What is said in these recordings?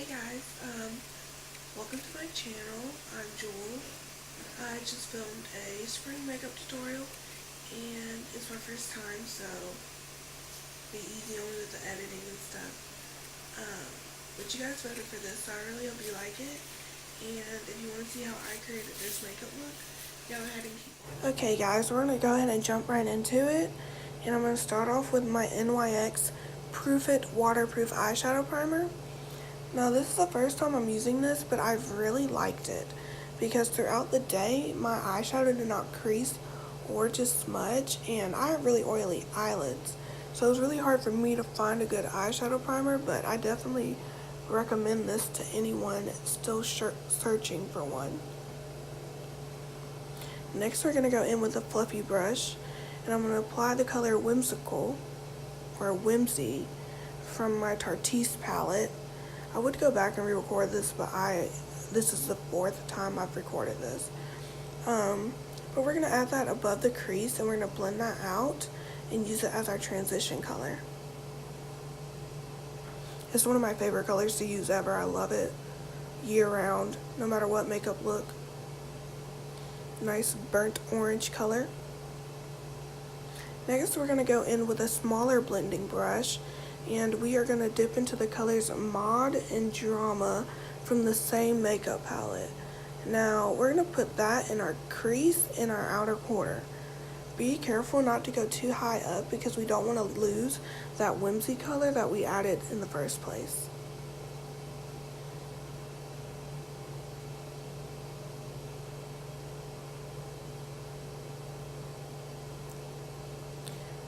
guys, welcome to my channel. I'm Jewel. I just filmed a spring makeup tutorial and it's my first time, so be easy on me with the editing and stuff. But you guys voted for this, so I really hope you like it. And if you want to see how I created this makeup look, go ahead and keep. Okay guys, we're going to go ahead and jump right into it. And I'm going to start off with my NYX Proof It Waterproof Eyeshadow Primer. Now this is the first time I'm using this, but I've really liked it because throughout the day my eyeshadow did not crease or just smudge, and I have really oily eyelids, so it was really hard for me to find a good eyeshadow primer, but I definitely recommend this to anyone still searching for one. Next we're going to go in with a fluffy brush, and I'm going to apply the color Whimsical or Whimsy from my Tarteist palette. I would go back and re-record this, but this is the fourth time I've recorded this. But we're going to add that above the crease, and we're going to blend that out and use it as our transition color. It's one of my favorite colors to use ever. I love it year-round, no matter what makeup look. Nice burnt orange color. Next, we're going to go in with a smaller blending brush, and we are going to dip into the colors Mod and Drama from the same makeup palette. Now, we're going to put that in our crease in our outer corner. Be careful not to go too high up because we don't want to lose that whimsy color that we added in the first place.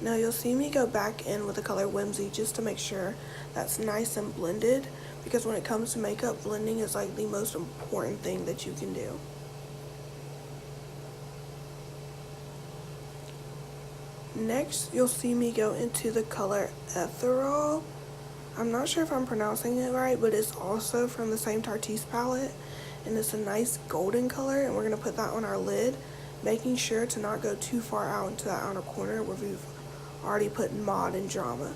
Now you'll see me go back in with the color Whimsy just to make sure that's nice and blended, because when it comes to makeup, blending is like the most important thing that you can do. Next, you'll see me go into the color Ethereal. I'm not sure if I'm pronouncing it right, but it's also from the same Tarteist palette, and it's a nice golden color, and we're going to put that on our lid, making sure to not go too far out into that outer corner where we've already put Mod and Drama.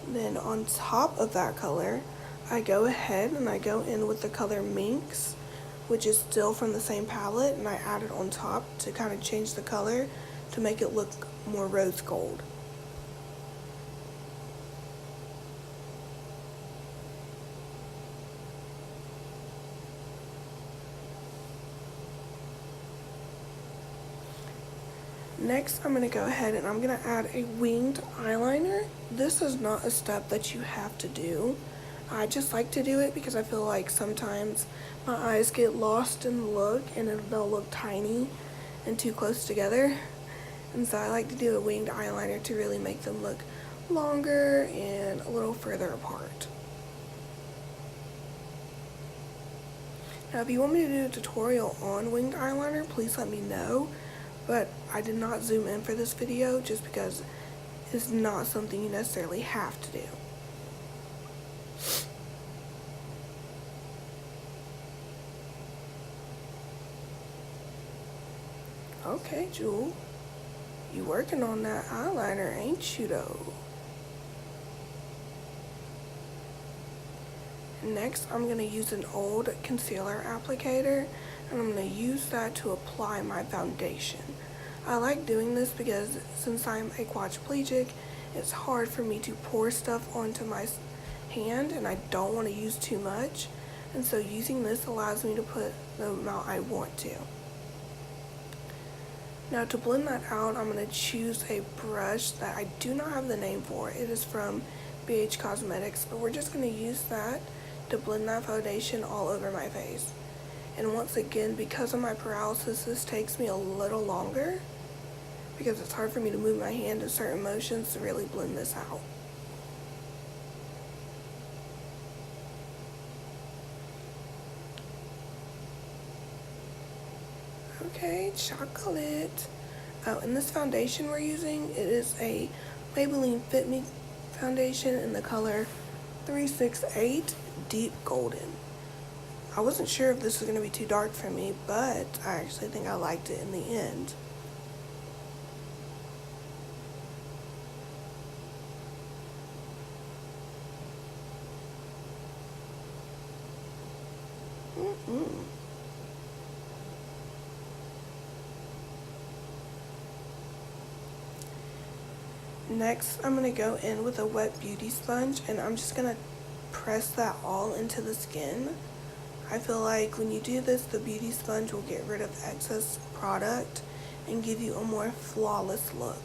Then on top of that color, I go ahead and I go in with the color Minx, which is still from the same palette, and I add it on top to kind of change the color to make it look more rose gold. Next, I'm going to go ahead and I'm going to add a winged eyeliner. This is not a step that you have to do. I just like to do it because I feel like sometimes my eyes get lost in the look and they'll look tiny and too close together. And so I like to do a winged eyeliner to really make them look longer and a little further apart. Now, if you want me to do a tutorial on winged eyeliner, please let me know. But I did not zoom in for this video just because it's not something you necessarily have to do. Okay, Jewel, you working on that eyeliner, ain't you though? Next, I'm going to use an old concealer applicator, and I'm going to use that to apply my foundation. I like doing this because since I'm a quadriplegic, it's hard for me to pour stuff onto my hand, and I don't want to use too much, and so using this allows me to put the amount I want to. Now, to blend that out, I'm going to choose a brush that I do not have the name for. It is from BH Cosmetics, but we're just going to use that to blend that foundation all over my face. And once again, because of my paralysis, this takes me a little longer because it's hard for me to move my hand in certain motions to really blend this out. Okay, chocolate. Oh, and this foundation we're using, it is a Maybelline Fit Me foundation in the color 368 Deep Golden. I wasn't sure if this was going to be too dark for me, but I actually think I liked it in the end. Next, I'm going to go in with a wet beauty sponge, and I'm just going to press that all into the skin. I feel like when you do this, the beauty sponge will get rid of excess product and give you a more flawless look.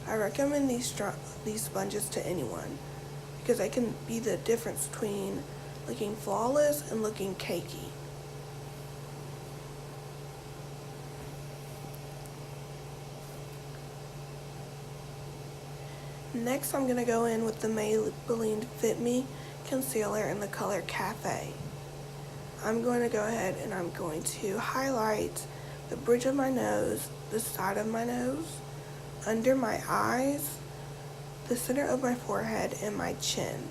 I recommend these sponges to anyone because they can be the difference between looking flawless and looking cakey. Next, I'm going to go in with the Maybelline Fit Me concealer in the color Cafe. I'm going to go ahead and I'm going to highlight the bridge of my nose, the side of my nose, under my eyes, the center of my forehead, and my chin.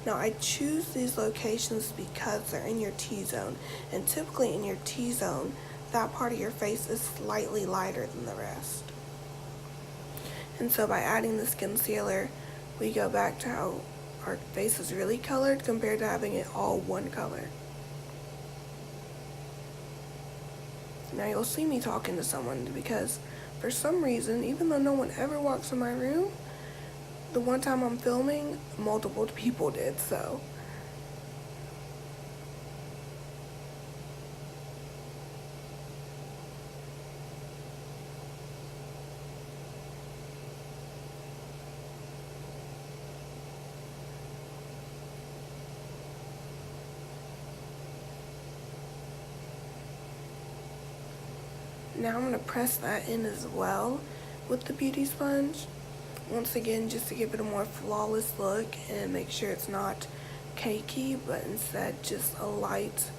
Now, I choose these locations because they're in your T-zone, and typically in your T-zone, that part of your face is slightly lighter than the rest. And so by adding this concealer, we go back to how our face is really colored compared to having it all one color. Now you'll see me talking to someone because for some reason, even though no one ever walks in my room, the one time I'm filming, multiple people did so. Now I'm going to press that in as well with the beauty sponge. Once again, just to give it a more flawless look and make sure it's not cakey, but instead just a light,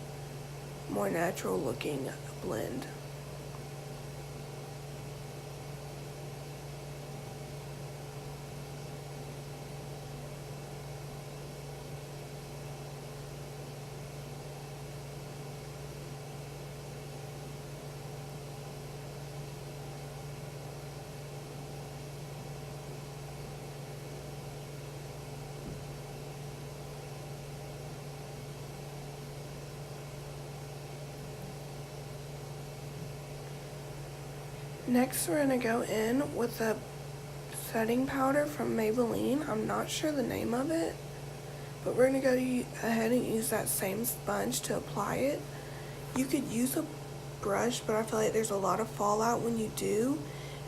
more natural looking blend. Next, we're going to go in with a setting powder from Maybelline. I'm not sure the name of it, but we're going to go ahead and use that same sponge to apply it. You could use a brush, but I feel like there's a lot of fallout when you do,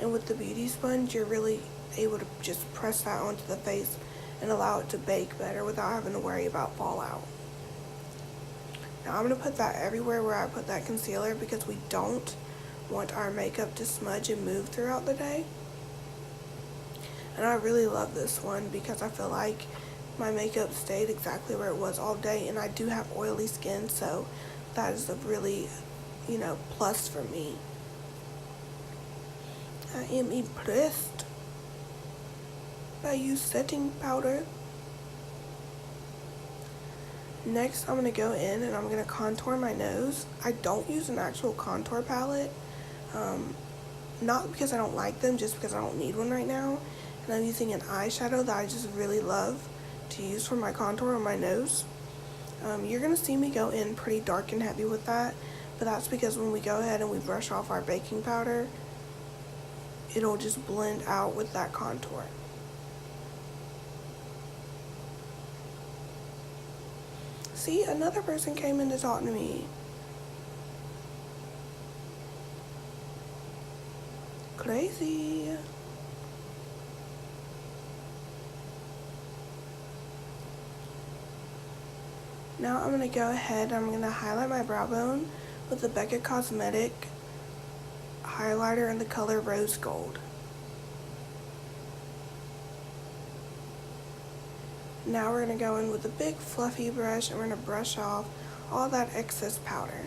and with the beauty sponge, you're really able to just press that onto the face and allow it to bake better without having to worry about fallout. Now I'm going to put that everywhere where I put that concealer because we don't want our makeup to smudge and move throughout the day. And I really love this one because I feel like my makeup stayed exactly where it was all day, and I do have oily skin, so that is a really, plus for me. I am impressed by you setting powder. Next, I'm going to go in and I'm going to contour my nose. I don't use an actual contour palette. Not because I don't like them, just because I don't need one right now. And I'm using an eyeshadow that I just really love to use for my contour on my nose. You're going to see me go in pretty dark and heavy with that, but that's because when we go ahead and we brush off our baking powder, it'll just blend out with that contour. See, another person came in to talk to me. Crazy. Now I'm going to go ahead and I'm going to highlight my brow bone with the Becca Cosmetic highlighter in the color Rose Gold. Now we're going to go in with a big fluffy brush and we're going to brush off all that excess powder.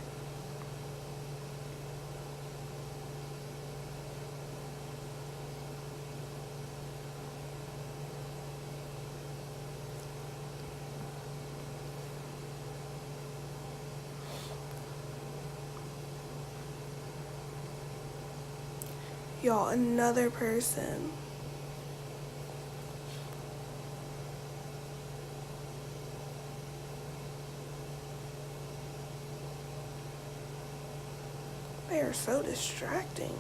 Y'all, another person. They are so distracting.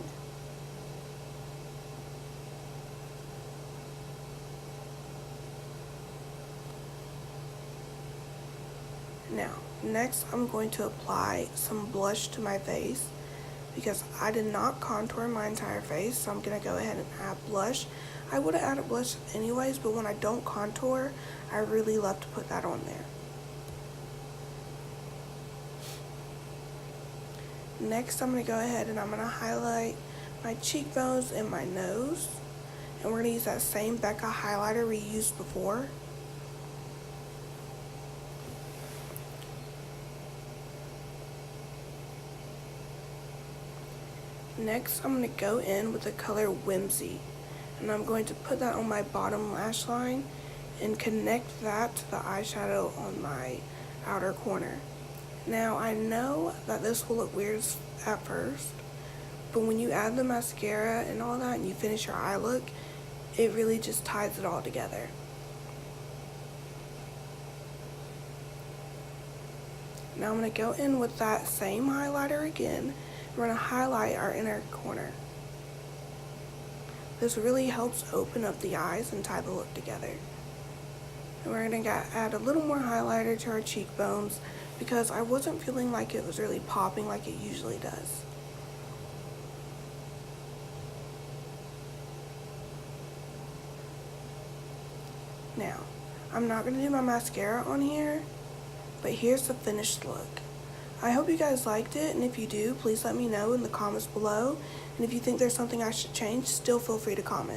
Now, next I'm going to apply some blush to my face because I did not contour my entire face, so I'm going to go ahead and add blush. I would have added blush anyways, but when I don't contour, I really love to put that on there. Next, I'm going to go ahead and I'm going to highlight my cheekbones and my nose. And we're going to use that same Becca highlighter we used before. Next, I'm going to go in with the color Whimsy. And I'm going to put that on my bottom lash line and connect that to the eyeshadow on my outer corner. Now, I know that this will look weird at first, but when you add the mascara and all that and you finish your eye look, it really just ties it all together. Now I'm going to go in with that same highlighter again. We're going to highlight our inner corner. This really helps open up the eyes and tie the look together. And we're going to add a little more highlighter to our cheekbones because I wasn't feeling like it was really popping like it usually does. Now, I'm not going to do my mascara on here, but here's the finished look. I hope you guys liked it, and if you do, please let me know in the comments below. And if you think there's something I should change, still feel free to comment.